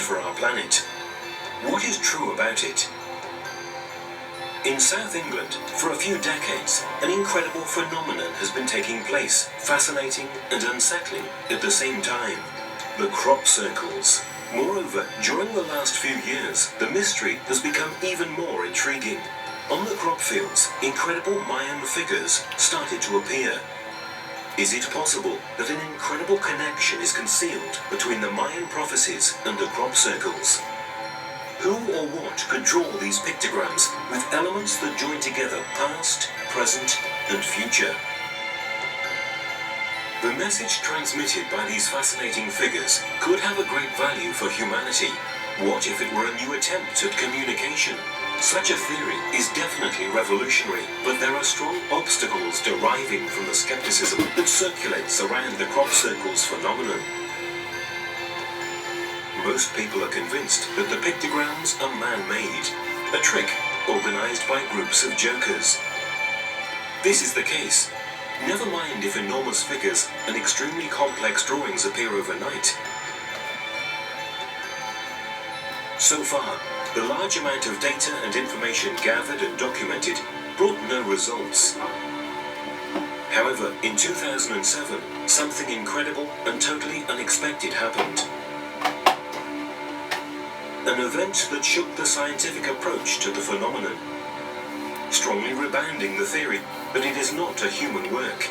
for our planet. What is true about it? In South England, for a few decades, an incredible phenomenon has been taking place, fascinating and unsettling at the same time. The crop circles. Moreover, during the last few years, the mystery has become even more intriguing. On the crop fields, incredible Mayan figures started to appear. Is it possible that an incredible connection is concealed between the Mayan prophecies and the crop circles? Who or what could draw these pictograms with elements that join together past, present, and future? The message transmitted by these fascinating figures could have a great value for humanity. What if it were a new attempt at communication? Such a theory is definitely revolutionary, but there are strong obstacles deriving from the skepticism that circulates around the crop circles phenomenon. Most people are convinced that the pictograms are man-made, a trick organized by groups of jokers. This is the case. Never mind if enormous figures and extremely complex drawings appear overnight. So far, the large amount of data and information gathered and documented brought no results. However, in 2007, something incredible and totally unexpected happened. An event that shook the scientific approach to the phenomenon, strongly rebounding the theory that it is not a human work,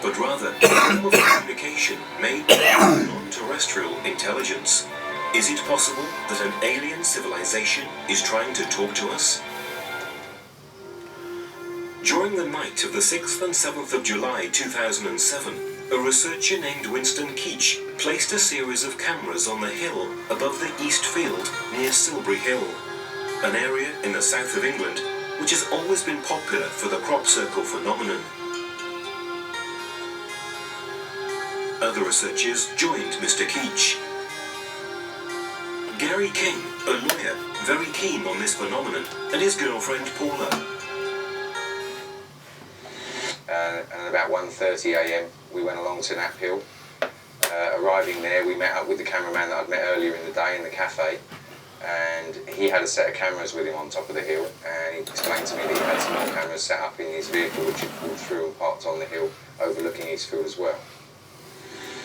but rather a form of communication made by non-terrestrial intelligence. Is it possible that an alien civilization is trying to talk to us? During the night of the 6th and 7th of July 2007, a researcher named Winston Keach placed a series of cameras on the hill above the East Field near Silbury Hill, an area in the south of England which has always been popular for the crop circle phenomenon. Other researchers joined Mr. Keach. Gary King, a lawyer, very keen on this phenomenon, and his girlfriend Paula. And at about 1:30 a.m. we went along to Knapp Hill. Arriving there, we met up with the cameraman that I'd met earlier in the day in the cafe, and he had a set of cameras with him on top of the hill, and he explained to me that he had some more cameras set up in his vehicle which he'd pulled through and parked on the hill overlooking Eastfield as well.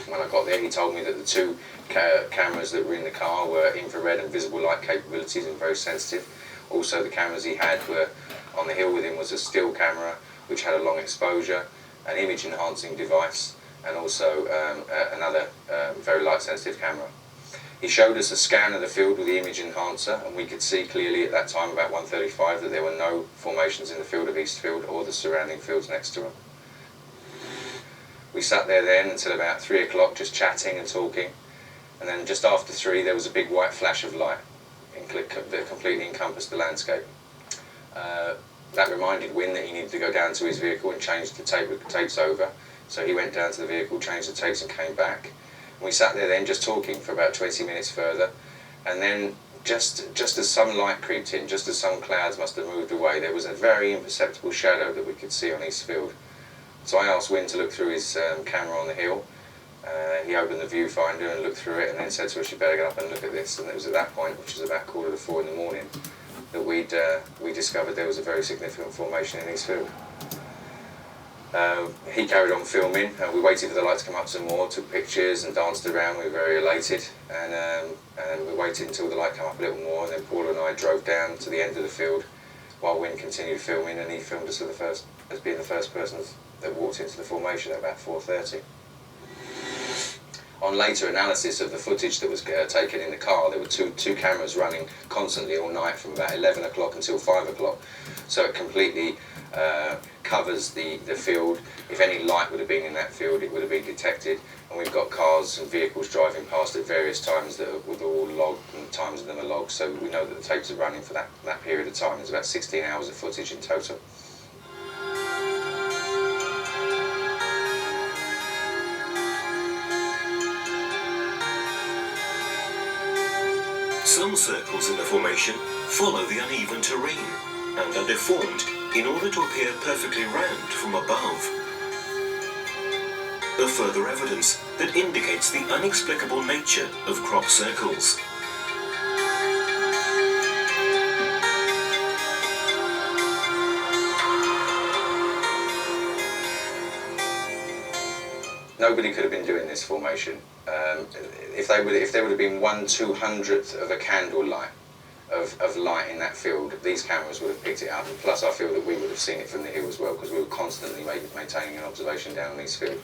When I got there, he told me that the two cameras that were in the car were infrared and visible light capabilities and very sensitive. Also, the cameras he had were on the hill with him was a still camera which had a long exposure, an image enhancing device, and also another very light sensitive camera. He showed us a scan of the field with the image enhancer, and we could see clearly at that time, about 1:35, that there were no formations in the field of Eastfield or the surrounding fields next to them. We sat there then until about 3 o'clock just chatting and talking, and then just after 3 there was a big white flash of light that completely encompassed the landscape. That reminded Wynne that he needed to go down to his vehicle and change the tapes over, so he went down to the vehicle, changed the tapes and came back. And we sat there then just talking for about 20 minutes further, and then just as some light creeped in, just as some clouds must have moved away, there was a very imperceptible shadow that we could see on Eastfield. So I asked Wynne to look through his camera on the hill. He opened the viewfinder and looked through it, and then said to us, "You better get up and look at this." And it was at that point, which was about 3:45 in the morning, that we discovered there was a very significant formation in Eastfield. He carried on filming, and we waited for the light to come up some more, took pictures and danced around. We were very elated, and we waited until the light came up a little more, and then Paul and I drove down to the end of the field while Wynne continued filming, and he filmed us as being the first person that walked into the formation at about 4:30. On later analysis of the footage that was taken in the car, there were two cameras running constantly all night from about 11 o'clock until 5 o'clock. So it completely covers the field. If any light would have been in that field, it would have been detected. And we've got cars and vehicles driving past at various times that are all logged, and the times of them are logged. So we know that the tapes are running for that period of time. There's about 16 hours of footage in total. Some circles in the formation follow the uneven terrain and are deformed in order to appear perfectly round from above. of further evidence that indicates the inexplicable nature of crop circles. Nobody could have been doing this formation. If there would have been 1/200th of a candle light of light in that field, these cameras would have picked it up. And plus, I feel that we would have seen it from the hill as well, because we were constantly maintaining an observation down on these fields.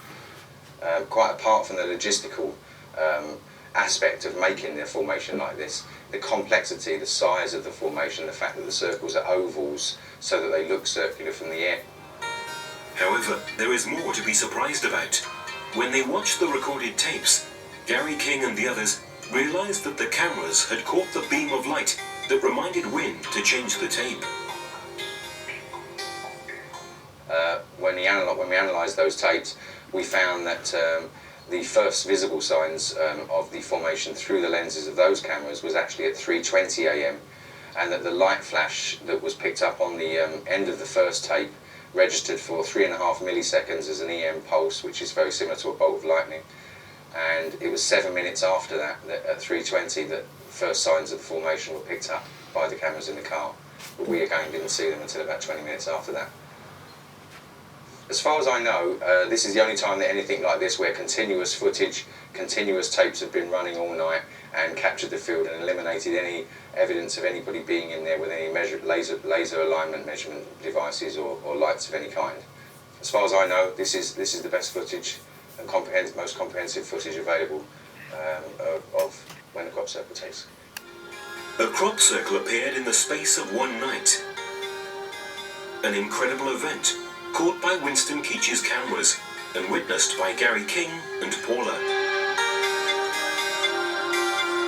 Quite apart from the logistical aspect of making the formation like this, the complexity, the size of the formation, the fact that the circles are ovals so that they look circular from the air. However, there is more to be surprised about. When they watched the recorded tapes, Gary King and the others realized that the cameras had caught the beam of light that reminded Wynne to change the tape. When we analysed those tapes, we found that the first visible signs of the formation through the lenses of those cameras was actually at 3:20 a.m. and that the light flash that was picked up on the end of the first tape registered for 3.5 milliseconds as an EM pulse, which is very similar to a bolt of lightning. And it was 7 minutes after that, at 3:20, that first signs of the formation were picked up by the cameras in the car. But we again didn't see them until about 20 minutes after that. As far as I know, this is the only time that anything like this, where continuous footage, continuous tapes have been running all night and captured the field and eliminated any evidence of anybody being in there with any laser alignment measurement devices or lights of any kind. As far as I know, this is the best footage and most comprehensive footage available of when a crop circle takes. A crop circle appeared in the space of one night. An incredible event caught by Winston Keach's cameras and witnessed by Gary King and Paula.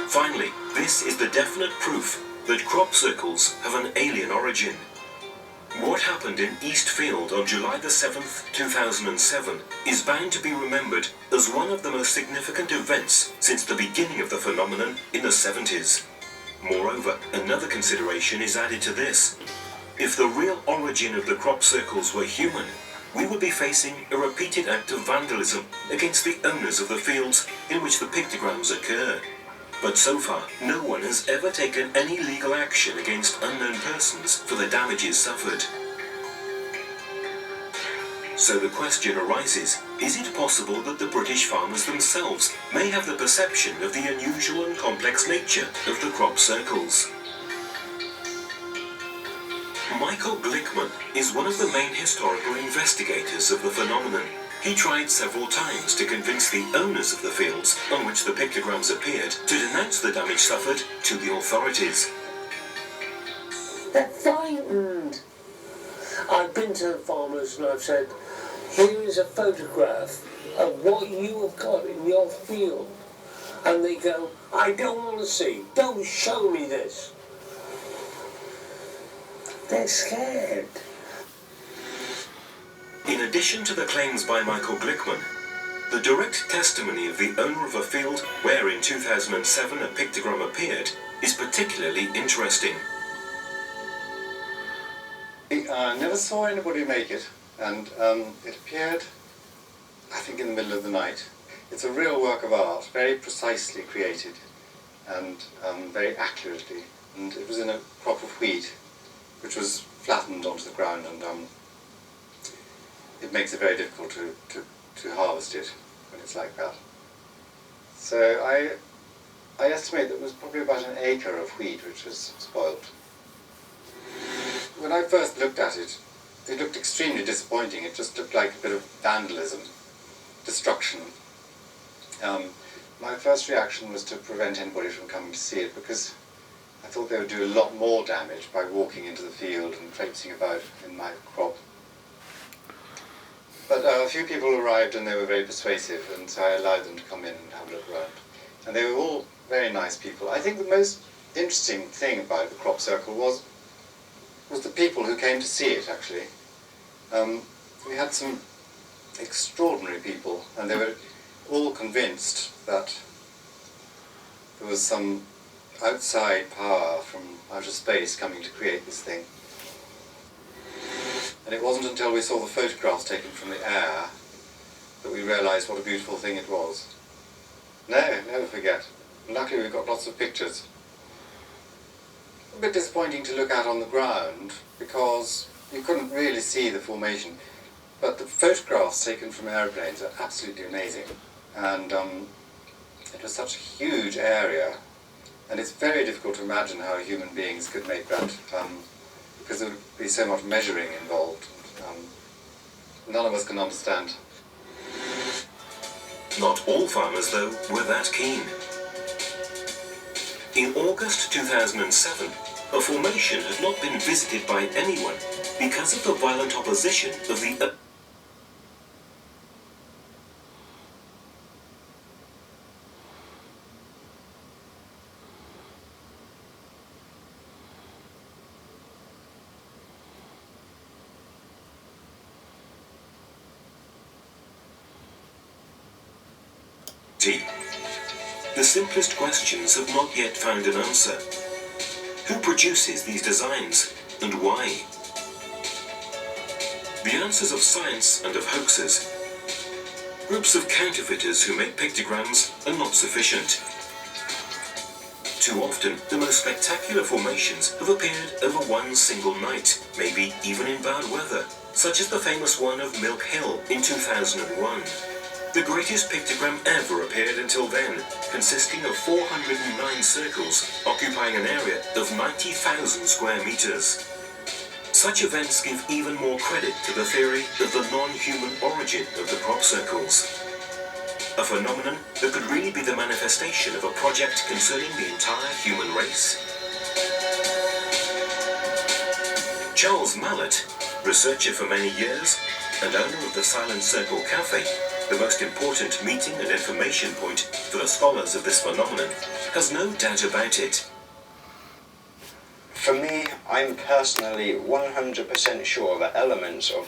Finally, this is the definite proof that crop circles have an alien origin. What happened in Eastfield on July the 7th, 2007 is bound to be remembered as one of the most significant events since the beginning of the phenomenon in the 70s. Moreover, another consideration is added to this. If the real origin of the crop circles were human, we would be facing a repeated act of vandalism against the owners of the fields in which the pictograms occur. But so far, no one has ever taken any legal action against unknown persons for the damages suffered. So the question arises, is it possible that the British farmers themselves may have the perception of the unusual and complex nature of the crop circles? Michael Glickman is one of the main historical investigators of the phenomenon. He tried several times to convince the owners of the fields on which the pictograms appeared to denounce the damage suffered to the authorities. They're frightened. I've been to the farmers and I've said, here is a photograph of what you have got in your field. And they go, I don't want to see. Don't show me this. They're scared. In addition to the claims by Michael Glickman, the direct testimony of the owner of a field where in 2007 a pictogram appeared is particularly interesting. I never saw anybody make it, and it appeared, I think, in the middle of the night. It's a real work of art, very precisely created and very accurately, and it was in a crop of wheat which was flattened onto the ground, and it makes it very difficult to harvest it when it's like that. So I estimate that it was probably about an acre of wheat which was spoiled. When I first looked at it, it looked extremely disappointing. It just looked like a bit of vandalism, destruction. My first reaction was to prevent anybody from coming to see it, because I thought they would do a lot more damage by walking into the field and traipsing about in my crop. But a few people arrived and they were very persuasive, and so I allowed them to come in and have a look around. And they were all very nice people. I think the most interesting thing about the crop circle was the people who came to see it, actually. We had some extraordinary people, and they were all convinced that there was some outside power from outer space coming to create this thing. And it wasn't until we saw the photographs taken from the air that we realised what a beautiful thing it was. No, never forget. Luckily we've got lots of pictures. A bit disappointing to look at on the ground because you couldn't really see the formation, but the photographs taken from aeroplanes are absolutely amazing. And it was such a huge area, and it's very difficult to imagine how human beings could make that, because there would be so much measuring involved. None of us can understand. Not all farmers, though, were that keen. In August 2007, a formation had not been visited by anyone because of the violent opposition of the The simplest questions have not yet found an answer. Who produces these designs, and why? The answers of science and of hoaxes. Groups of counterfeiters who make pictograms are not sufficient. Too often, the most spectacular formations have appeared over one single night, maybe even in bad weather, such as the famous one of Milk Hill in 2001. The greatest pictogram ever appeared until then, consisting of 409 circles, occupying an area of 90,000 square meters. Such events give even more credit to the theory of the non-human origin of the crop circles. A phenomenon that could really be the manifestation of a project concerning the entire human race. Charles Mallet, researcher for many years and owner of the Silent Circle Cafe, the most important meeting and information point for the scholars of this phenomenon, has no doubt about it. For me, I'm personally 100% sure that elements of